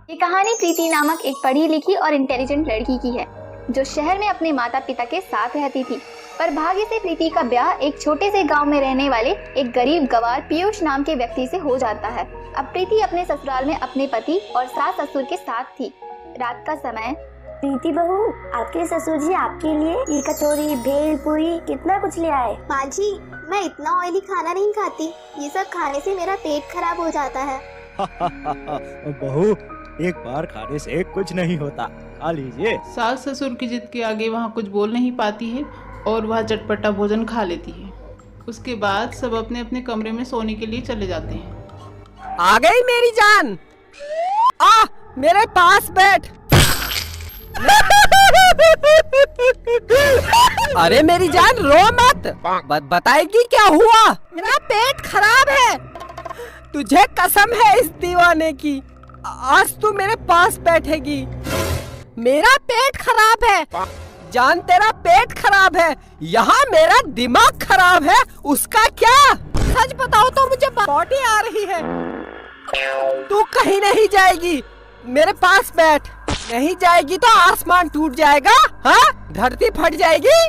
ये कहानी प्रीति नामक एक पढ़ी लिखी और इंटेलिजेंट लड़की की है जो शहर में अपने माता पिता के साथ रहती थी। पर भाग्य से प्रीति का ब्याह एक छोटे से गांव में रहने वाले एक गरीब गवार पीयूष नाम के व्यक्ति से हो जाता है। अब प्रीति अपने ससुराल में अपने पति और सास ससुर के साथ थी। रात का समय। प्रीति बहू, आपके ससुर जी आपके लिए ये कचौरी, भेल पूरी कितना कुछ ले आए। माँ जी, मैं इतना ऑयली खाना नहीं खाती। ये सब खाने से मेरा पेट खराब हो जाता है। बहू, एक बार खाने से कुछ नहीं होता, खा लीजिए। सास ससुर की जिद के आगे वहाँ कुछ बोल नहीं पाती है और वह चटपटा भोजन खा लेती है। उसके बाद सब अपने अपने कमरे में सोने के लिए चले जाते हैं। आ गई मेरी जान, आ मेरे पास बैठ। अरे मेरी जान, रो मत। बताएगी क्या हुआ? मेरा पेट खराब है, तुझे कसम है इस दीवाने की। आज तू मेरे पास बैठेगी। मेरा पेट खराब है जान, तेरा पेट खराब है, यहाँ मेरा दिमाग खराब है, उसका क्या? सच बताओ तो मुझे बॉडी आ रही है। तू कहीं नहीं जाएगी, मेरे पास बैठ। नहीं जाएगी तो आसमान टूट जाएगा, हाँ? धरती फट जाएगी।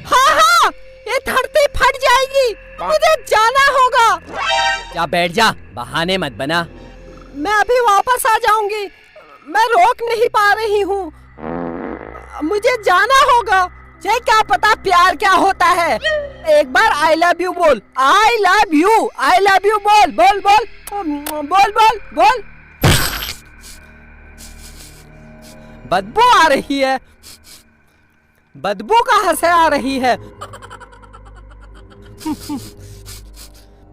हाँ, ये धरती फट जाएगी, मुझे जाना होगा। जा बैठ जा, बहाने मत बना। मैं अभी वापस आ जाऊंगी, मैं रोक नहीं पा रही हूँ। मुझे जाना होगा। ये क्या पता प्यार क्या होता है। एक बार आई लव यू बोल, I love you, I love you बोल, बोल बोल बोल बोल बोल। बदबू आ रही है, बदबू कहाँ से आ रही है?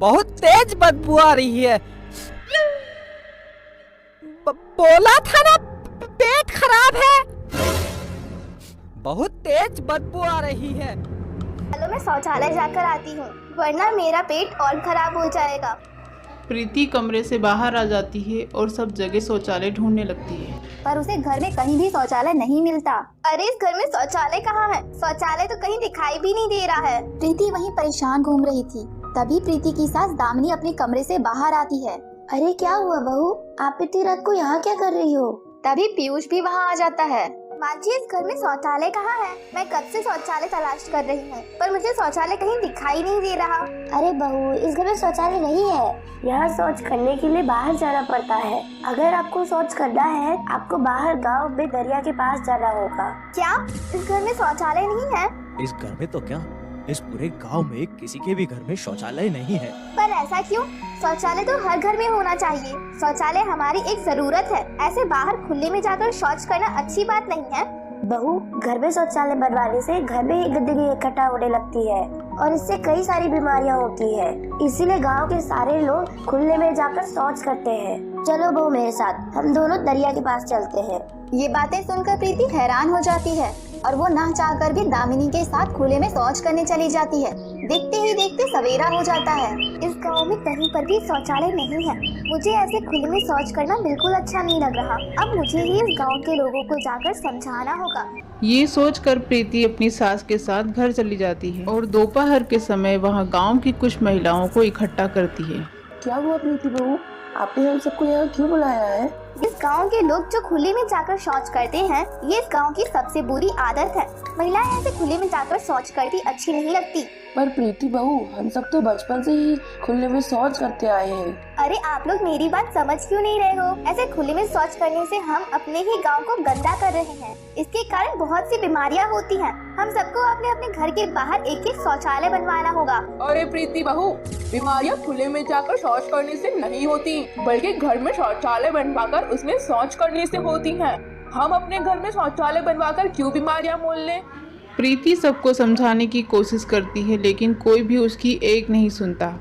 बहुत तेज बदबू आ रही है। बोला था ना पेट खराब है। बहुत तेज बदबू आ रही है। चलो मैं शौचालय जाकर आती हूँ, वरना मेरा पेट और खराब हो जाएगा। प्रीति कमरे से बाहर आ जाती है और सब जगह शौचालय ढूंढने लगती है, पर उसे घर में कहीं भी शौचालय नहीं मिलता। अरे इस घर में शौचालय कहाँ है? शौचालय तो कहीं दिखाई भी नहीं दे रहा है। प्रीति वहीं परेशान घूम रही थी। तभी प्रीति की सास दामिनी अपने कमरे से बाहर आती है। अरे क्या हुआ बहू, आप इतनी रात को यहाँ क्या कर रही हो? तभी पीयूष भी वहाँ आ जाता है। माँ जी, इस घर में शौचालय कहाँ है? मैं कब से शौचालय तलाश कर रही हूँ, पर मुझे शौचालय कहीं दिखाई नहीं दे रहा। अरे बहू, इस घर में शौचालय नहीं है। यहाँ शौच करने के लिए बाहर जाना पड़ता है। अगर आपको शौच करना है, आपको बाहर गांव में दरिया के पास जाना होगा। क्या इस घर में शौचालय नहीं है? इस घर में तो क्या, इस पूरे गांव में किसी के भी घर में शौचालय नहीं है। पर ऐसा क्यों? शौचालय तो हर घर में होना चाहिए। शौचालय हमारी एक जरूरत है। ऐसे बाहर खुले में जाकर शौच करना अच्छी बात नहीं है। बहू, घर में शौचालय बनवाने से घर में ही गंदगी इकट्ठा होने लगती है और इससे कई सारी बीमारियां होती है। इसीलिए गांव के सारे लोग खुले में जाकर शौच करते हैं। चलो बहू मेरे साथ, हम दोनों दरिया के पास चलते हैं। ये बातें सुनकर प्रीति हैरान हो जाती है और वो ना चाहकर भी दामिनी के साथ खुले में शौच करने चली जाती है। देखते ही देखते सवेरा हो जाता है। इस गांव में कहीं पर भी शौचालय नहीं है। मुझे ऐसे खुले में शौच करना बिल्कुल अच्छा नहीं लग रहा। अब मुझे ही इस गांव के लोगों को जाकर समझाना होगा। ये सोचकर प्रीति अपनी सास के साथ घर चली जाती है और दोपहर के समय वहाँ गांव की कुछ महिलाओं को इकट्ठा करती है। क्या हुआ प्रीति बहू, आपने हम सबको यहाँ क्यों बुलाया है? इस गांव के लोग जो खुले में जाकर शौच करते हैं, ये इस गांव की सबसे बुरी आदत है। महिलाएं ऐसे खुले में जाकर शौच करती अच्छी नहीं लगती। पर प्रीति बहू, हम सब तो बचपन से ही खुले में शौच करते आए हैं। अरे आप लोग मेरी बात समझ क्यों नहीं रहे हो? ऐसे खुले में शौच करने से हम अपने ही गांव को गंदा कर रहे हैं। इसके कारण बहुत सी बीमारियां होती हैं। हम सबको अपने अपने घर के बाहर एक एक शौचालय बनवाना होगा। अरे प्रीति बहू, बीमारियां खुले में जाकर शौच करने से नहीं होती, बल्कि घर में शौचालय बनवाकर उसमें शौच करने से होती हैं। हम अपने घर में शौचालय बनवाकर क्यों बीमारियां मोल लें? प्रीति सबको समझाने की कोशिश करती है, लेकिन कोई भी उसकी एक नहीं सुनता।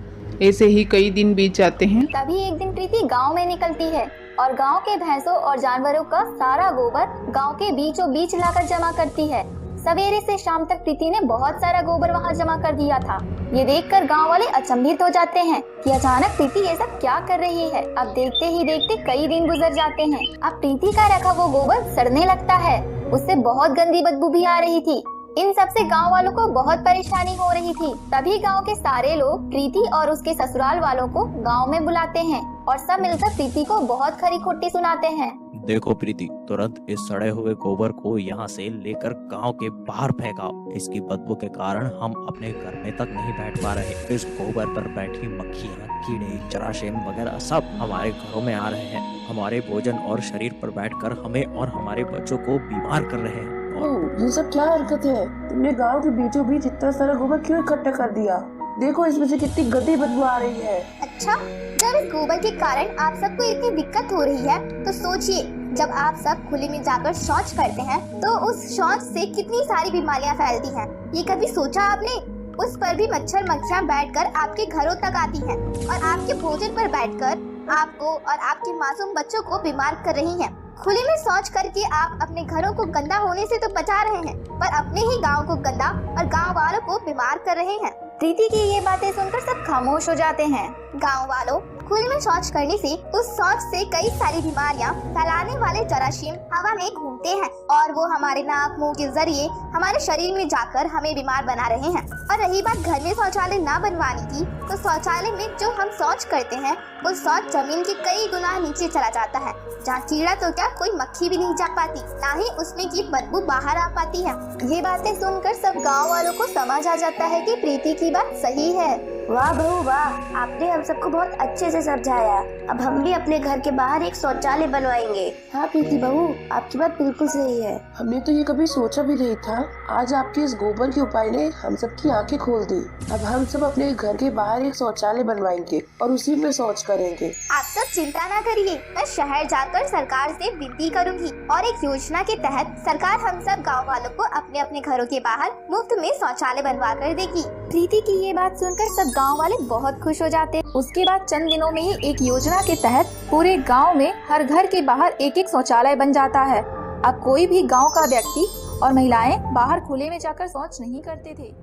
ऐसे ही कई दिन बीत जाते हैं। तभी एक दिन प्रीति गांव में निकलती है और गांव के भैंसों और जानवरों का सारा गोबर गांव के बीचों बीच लाकर जमा करती है। सवेरे से शाम तक प्रीति ने बहुत सारा गोबर वहां जमा कर दिया था। ये देखकर गांव वाले अचंभित हो जाते हैं कि अचानक प्रीति ये सब क्या कर रही है। अब देखते ही देखते कई दिन गुजर जाते हैं। अब प्रीति का रखा वो गोबर सड़ने लगता है। उससे बहुत गंदी बदबू भी आ रही थी। इन सब से गाँव वालों को बहुत परेशानी हो रही थी। तभी गाँव के सारे लोग प्रीति और उसके ससुराल वालों को गाँव में बुलाते हैं और सब मिलकर प्रीति को बहुत खरी खोटी सुनाते हैं। देखो प्रीति, तुरंत इस सड़े हुए गोबर को यहाँ से लेकर गांव के बाहर फेंकाओ। इसकी बदबू के कारण हम अपने घर में तक नहीं बैठ पा रहे। इस गोबर पर बैठी मक्खियाँ, कीड़े, जरासीम वगैरह सब हमारे घरों में आ रहे हैं। हमारे भोजन और शरीर पर बैठकर हमें और हमारे बच्चों को बीमार कर रहे हैं। ओह, ये सब क्या हरकत है? तुमने गांव के बीचों बीच इतना सारा गोबर क्यों इकट्ठा कर दिया? देखो इसमें से कितनी गंदी बदबू आ रही है। अच्छा, जब इस गोबर के कारण आप सबको इतनी दिक्कत हो रही है तो सोचिए, जब आप सब खुले में जाकर शौच करते हैं तो उस शौच से कितनी सारी बीमारियां फैलती हैं। ये कभी सोचा आपने? उस पर भी मच्छर मक्खियां बैठकर आपके घरों तक आती हैं और आपके भोजन पर बैठकर आपको और आपके मासूम बच्चों को बीमार कर रही हैं। खुले में शौच करके आप अपने घरों को गंदा होने से तो बचा रहे हैं, पर अपने ही गांव को गंदा और गांव वालों को बीमार कर रहे हैं। प्रीति की ये बातें सुनकर सब खामोश हो जाते हैं। गांव वालों, खुले में शौच करने से उस शौच से कई सारी बीमारियां फैलाने वाले जरासीम हवा में घूमते हैं और वो हमारे नाक मुंह के जरिए हमारे शरीर में जाकर हमें बीमार बना रहे हैं। और रही बात घर में शौचालय न बनवाने की, तो शौचालय में जो हम शौच करते हैं वो शौच जमीन के कई गुना नीचे चला जाता है, जहाँ कीड़ा तो क्या कोई मक्खी भी नहीं जा पाती, ना ही उसमें की बदबू बाहर आ पाती है। ये बातें सुनकर सब गांव वालों को समझ आ जाता है कि प्रीति की बात सही है। वाह बहू वाह, आपने हम सबको बहुत अच्छे से समझाया। अब हम भी अपने घर के बाहर एक शौचालय बनवाएंगे। हाँ प्रीति बहू, आपकी बात बिल्कुल सही है। हमने तो ये कभी सोचा भी नहीं था। आज आपके इस गोबर के उपाय ने हम सबकी आंखें खोल दी। अब हम सब अपने घर के बाहर एक शौचालय बनवाएंगे और उसी में शौच करेंगे। आप सब चिंता ना करिए, मैं शहर जाकर सरकार से विनती करूंगी और एक योजना के तहत सरकार हम सब गाँव वालों को अपने अपने घरों के बाहर मुफ्त में शौचालय बनवा कर देगी। प्रीति की ये बात सुनकर सब गांव वाले बहुत खुश हो जाते हैं। उसके बाद चंद दिनों में ही एक योजना के तहत पूरे गांव में हर घर के बाहर एक एक शौचालय बन जाता है। अब कोई भी गांव का व्यक्ति और महिलाएं बाहर खुले में जाकर शौच नहीं करते थे।